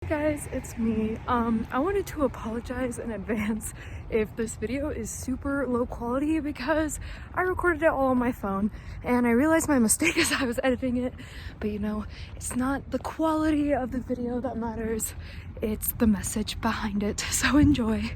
Guys, it's me. I wanted to apologize in advance if this video is super low quality because I recorded it all on my phone and I realized my mistake as I was editing it. But you know, it's not the quality of the video that matters, it's the message behind it. So enjoy.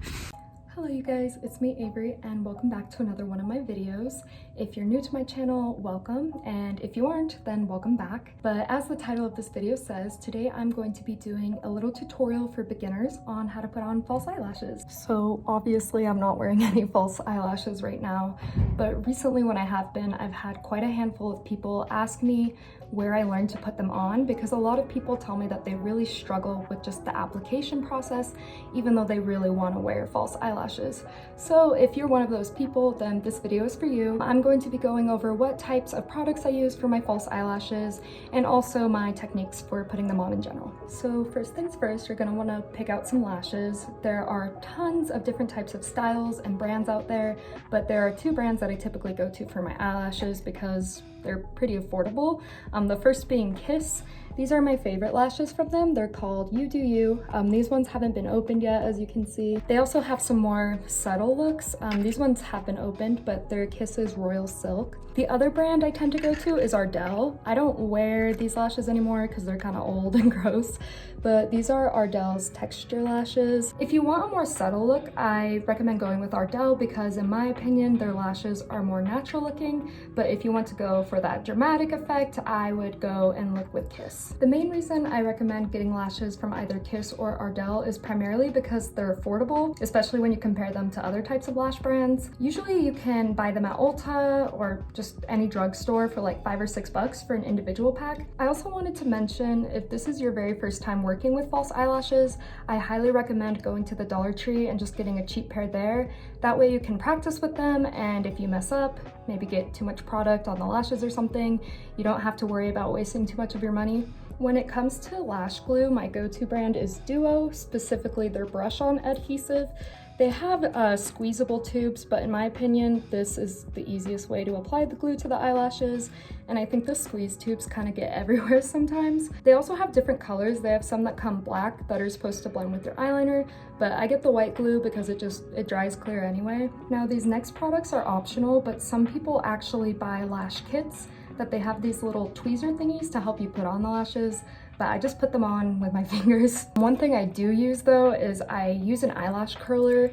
Hello you guys, it's me Avery and welcome back to another one of my videos. If you're new to my channel, welcome, and if you aren't, then welcome back. But as the title of this video says, today I'm going to be doing a little tutorial for beginners on how to put on false eyelashes. So obviously I'm not wearing any false eyelashes right now, but recently when I have been, I've had quite a handful of people ask me where I learned to put them on, because a lot of people tell me that they really struggle with just the application process, even though they really want to wear false eyelashes. So if you're one of those people, then this video is for you. I'm going to be going over what types of products I use for my false eyelashes and also my techniques for putting them on in general. So first things first, you're going to want to pick out some lashes. There are tons of different types of styles and brands out there, but there are two brands that I typically go to for my eyelashes because they're pretty affordable. The first being Kiss. These are my favorite lashes from them. They're called You Do You. These ones haven't been opened yet, as you can see. They also have some more subtle looks. These ones have been opened, but they're Kiss's Royal Silk. The other brand I tend to go to is Ardell. I don't wear these lashes anymore because they're kind of old and gross, but these are Ardell's texture lashes. If you want a more subtle look, I recommend going with Ardell because in my opinion, their lashes are more natural looking, but if you want to go for that dramatic effect, I would go and look with Kiss. The main reason I recommend getting lashes from either Kiss or Ardell is primarily because they're affordable, especially when you compare them to other types of lash brands. Usually you can buy them at Ulta or just any drugstore for like $5 or $6 for an individual pack. I also wanted to mention, if this is your very first time working with false eyelashes, I highly recommend going to the Dollar Tree and just getting a cheap pair there. That way you can practice with them, and if you mess up, maybe get too much product on the lashes or something, you don't have to worry about wasting too much of your money. When it comes to lash glue, my go-to brand is Duo, specifically their Brush-On Adhesive. They have squeezable tubes, but in my opinion, this is the easiest way to apply the glue to the eyelashes, and I think the squeeze tubes kind of get everywhere sometimes. They also have different colors. They have some that come black that are supposed to blend with your eyeliner, but I get the white glue because it dries clear anyway. Now these next products are optional, but some people actually buy lash kits that they have these little tweezer thingies to help you put on the lashes, but I just put them on with my fingers. One thing I do use though is I use an eyelash curler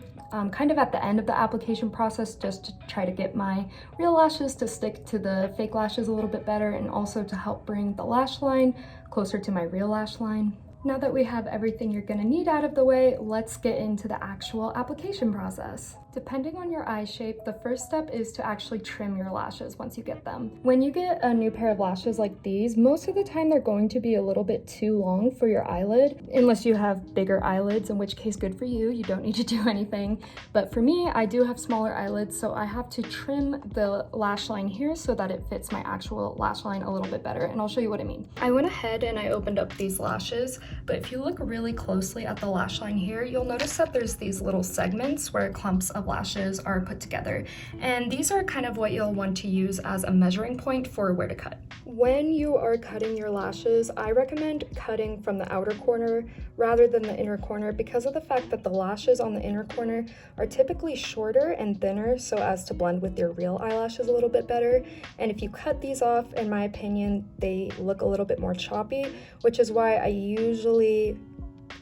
kind of at the end of the application process, just to try to get my real lashes to stick to the fake lashes a little bit better, and also to help bring the lash line closer to my real lash line. Now that we have everything you're gonna need out of the way, let's get into the actual application process. Depending on your eye shape, the first step is to actually trim your lashes once you get them. When you get a new pair of lashes like these, most of the time they're going to be a little bit too long for your eyelid, unless you have bigger eyelids, in which case good for you, you don't need to do anything. But for me, I do have smaller eyelids, so I have to trim the lash line here so that it fits my actual lash line a little bit better, and I'll show you what I mean. I went ahead and I opened up these lashes, but if you look really closely at the lash line here, you'll notice that there's these little segments where clumps of lashes are put together, and these are kind of what you'll want to use as a measuring point for where to cut. When you are cutting your lashes, I recommend cutting from the outer corner rather than the inner corner, because of the fact that the lashes on the inner corner are typically shorter and thinner, so as to blend with your real eyelashes a little bit better. And if you cut these off, in my opinion, they look a little bit more choppy, which is why I usually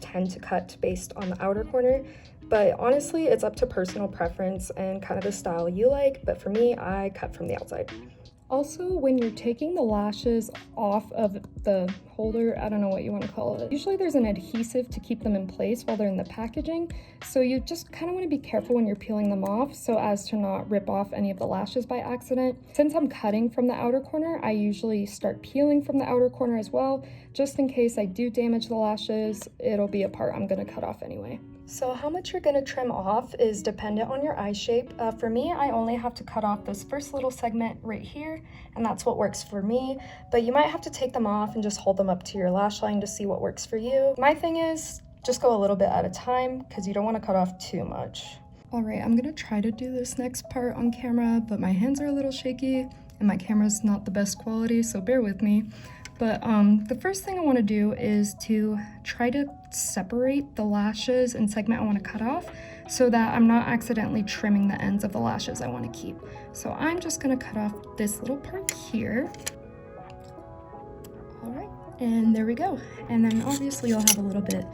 tend to cut based on the outer corner. But honestly, it's up to personal preference and kind of the style you like, but for me, I cut from the outside. Also, when you're taking the lashes off of the holder, I don't know what you want to call it, usually there's an adhesive to keep them in place while they're in the packaging, so you just kind of want to be careful when you're peeling them off so as to not rip off any of the lashes by accident. Since I'm cutting from the outer corner, I usually start peeling from the outer corner as well, just in case I do damage the lashes. It'll be a part I'm going to cut off anyway. So how much you're going to trim off is dependent on your eye shape. For me, I only have to cut off this first little segment right here, and that's what works for me. But you might have to take them off and just hold them up to your lash line to see what works for you. My thing is just go a little bit at a time because you don't want to cut off too much. All right, I'm going to try to do this next part on camera, but my hands are a little shaky and my camera's not the best quality, so bear with me. But the first thing I want to do is to try to separate the lashes and segment I want to cut off so that I'm not accidentally trimming the ends of the lashes I want to keep. So I'm just going to cut off this little part here. All right, and there we go. And then obviously you'll have a little bit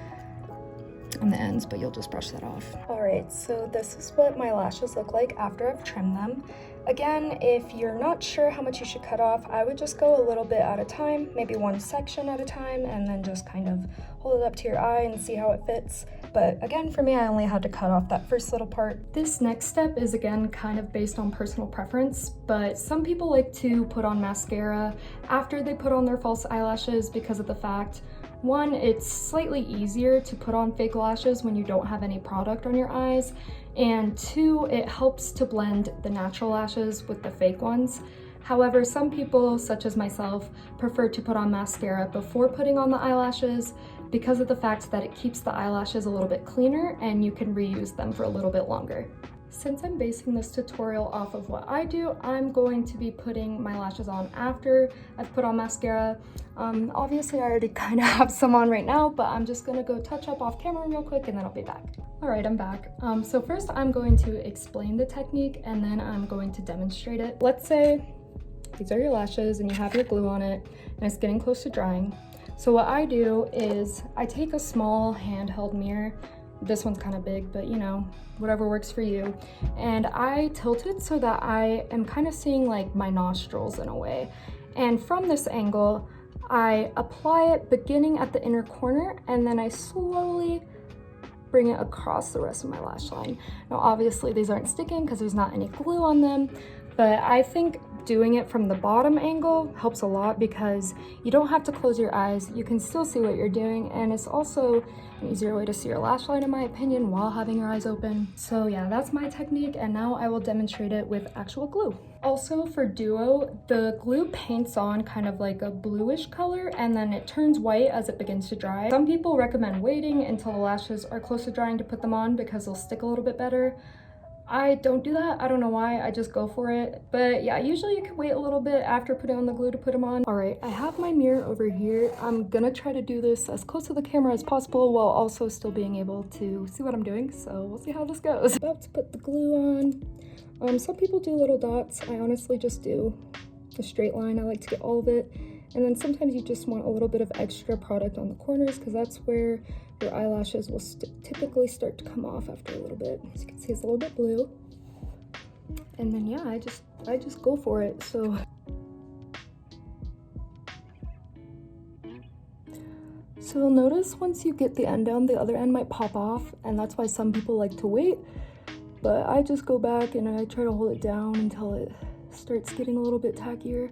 on the ends, but you'll just brush that off. All right, so this is what my lashes look like after I've trimmed them. Again, if you're not sure how much you should cut off, I would just go a little bit at a time, maybe one section at a time, and then just kind of hold it up to your eye and see how it fits. But again, for me, I only had to cut off that first little part. This next step is again kind of based on personal preference, but some people like to put on mascara after they put on their false eyelashes because of the fact, one, it's slightly easier to put on fake lashes when you don't have any product on your eyes, and two, it helps to blend the natural lashes with the fake ones. However, some people, such as myself, prefer to put on mascara before putting on the eyelashes because of the fact that it keeps the eyelashes a little bit cleaner and you can reuse them for a little bit longer. Since I'm basing this tutorial off of what I do, I'm going to be putting my lashes on after I've put on mascara. Obviously I already kind of have some on right now, but I'm just gonna go touch up off camera real quick and then I'll be back. All right, I'm back. So first I'm going to explain the technique and then I'm going to demonstrate it. Let's say these are your lashes and you have your glue on it and it's getting close to drying. So what I do is I take a small handheld mirror. This one's kind of big, but you know, whatever works for you. And I tilt it so that I am kind of seeing like my nostrils in a way. And from this angle, I apply it beginning at the inner corner and then I slowly bring it across the rest of my lash line. Now, obviously these aren't sticking because there's not any glue on them, but I think doing it from the bottom angle helps a lot because you don't have to close your eyes. You can still see what you're doing, and it's also an easier way to see your lash line in my opinion while having your eyes open. So yeah, that's my technique, and now I will demonstrate it with actual glue. Also for duo, the glue paints on kind of like a bluish color and then it turns white as it begins to dry. Some people recommend waiting until the lashes are close to drying to put them on because they'll stick a little bit better. I don't do that. I don't know why. I just go for it. But yeah, usually you can wait a little bit after putting on the glue to put them on. All right, I have my mirror over here. I'm gonna try to do this as close to the camera as possible while also still being able to see what I'm doing. So we'll see how this goes. About to put the glue on. Some people do little dots. I honestly just do a straight line. I like to get all of it. And then sometimes you just want a little bit of extra product on the corners because that's where your eyelashes will typically start to come off after a little bit. As you can see, it's a little bit blue. And then yeah, I just go for it. So you'll notice once you get the end down, the other end might pop off, and that's why some people like to wait. But I just go back and I try to hold it down until it starts getting a little bit tackier.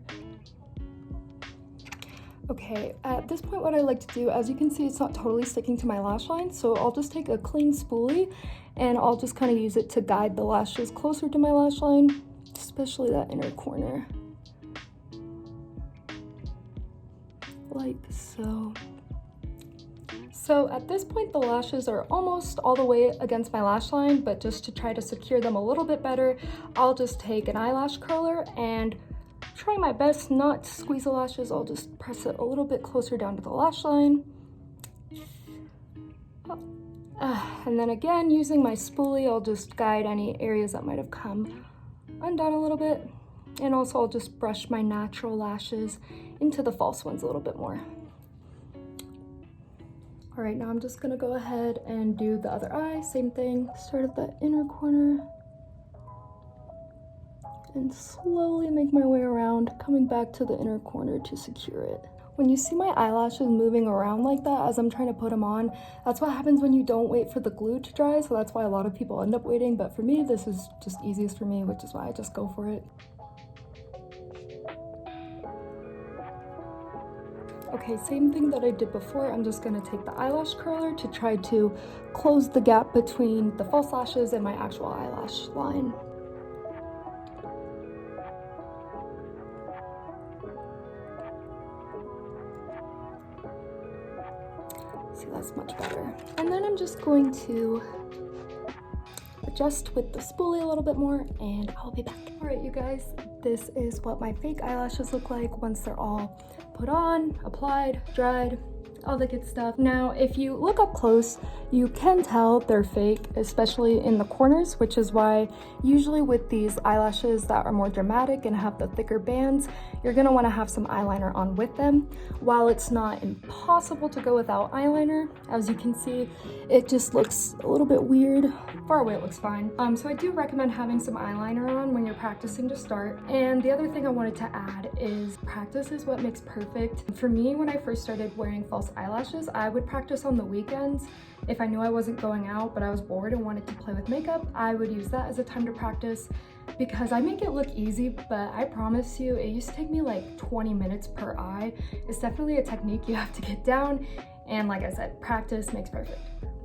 Okay, at this point what I like to do, as you can see, it's not totally sticking to my lash line, so I'll just take a clean spoolie and I'll just kind of use it to guide the lashes closer to my lash line, especially that inner corner. Like so. So at this point the lashes are almost all the way against my lash line, but just to try to secure them a little bit better, I'll just take an eyelash curler and try my best not to squeeze the lashes. I'll just press it a little bit closer down to the lash line. And then again, using my spoolie, I'll just guide any areas that might have come undone a little bit. And also I'll just brush my natural lashes into the false ones a little bit more. All right, now I'm just gonna go ahead and do the other eye, same thing. Start at the inner corner and slowly make my way around, coming back to the inner corner to secure it. When you see my eyelashes moving around like that as I'm trying to put them on, that's what happens when you don't wait for the glue to dry, so that's why a lot of people end up waiting, but for me, this is just easiest for me, which is why I just go for it. Okay, same thing that I did before. I'm just gonna take the eyelash curler to try to close the gap between the false lashes and my actual eyelash line. See, that's much better. And then I'm just going to adjust with the spoolie a little bit more and I'll be back. All right, you guys, this is what my fake eyelashes look like once they're all put on, applied, dried, all the good stuff. Now, if you look up close, you can tell they're fake, especially in the corners, which is why usually with these eyelashes that are more dramatic and have the thicker bands, you're gonna wanna have some eyeliner on with them. While it's not impossible to go without eyeliner, as you can see, it just looks a little bit weird. Far away it looks fine. So I do recommend having some eyeliner on when you're practicing to start. And the other thing I wanted to add is practice is what makes perfect. For me, when I first started wearing false eyelashes, I would practice on the weekends. If I knew I wasn't going out but I was bored and wanted to play with makeup, I would use that as a time to practice because I make it look easy, but I promise you it used to take me like 20 minutes per eye. It's definitely a technique you have to get down, and like I said, practice makes perfect.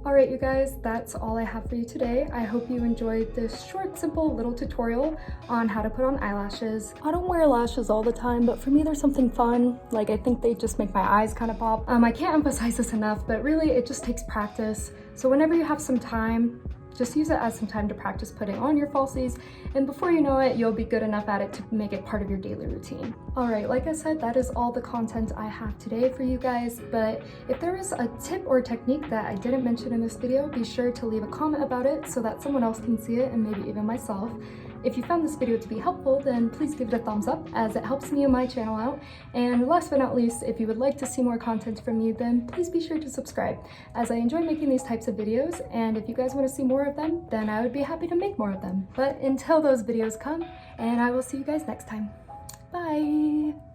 All right, you guys, that's all I have for you today. I hope you enjoyed this short, simple little tutorial on how to put on eyelashes. I don't wear lashes all the time, but for me, there's something fun. Like, I think they just make my eyes kind of pop. I can't emphasize this enough, but really it just takes practice. So whenever you have some time, just use it as some time to practice putting on your falsies, and before you know it, you'll be good enough at it to make it part of your daily routine. All right, like I said, that is all the content I have today for you guys, but if there is a tip or technique that I didn't mention in this video, be sure to leave a comment about it so that someone else can see it, and maybe even myself. If you found this video to be helpful, then please give it a thumbs up as it helps me and my channel out. And last but not least, if you would like to see more content from me, then please be sure to subscribe, as I enjoy making these types of videos, and if you guys want to see more of them, then I would be happy to make more of them. But until those videos come, and I will see you guys next time. Bye!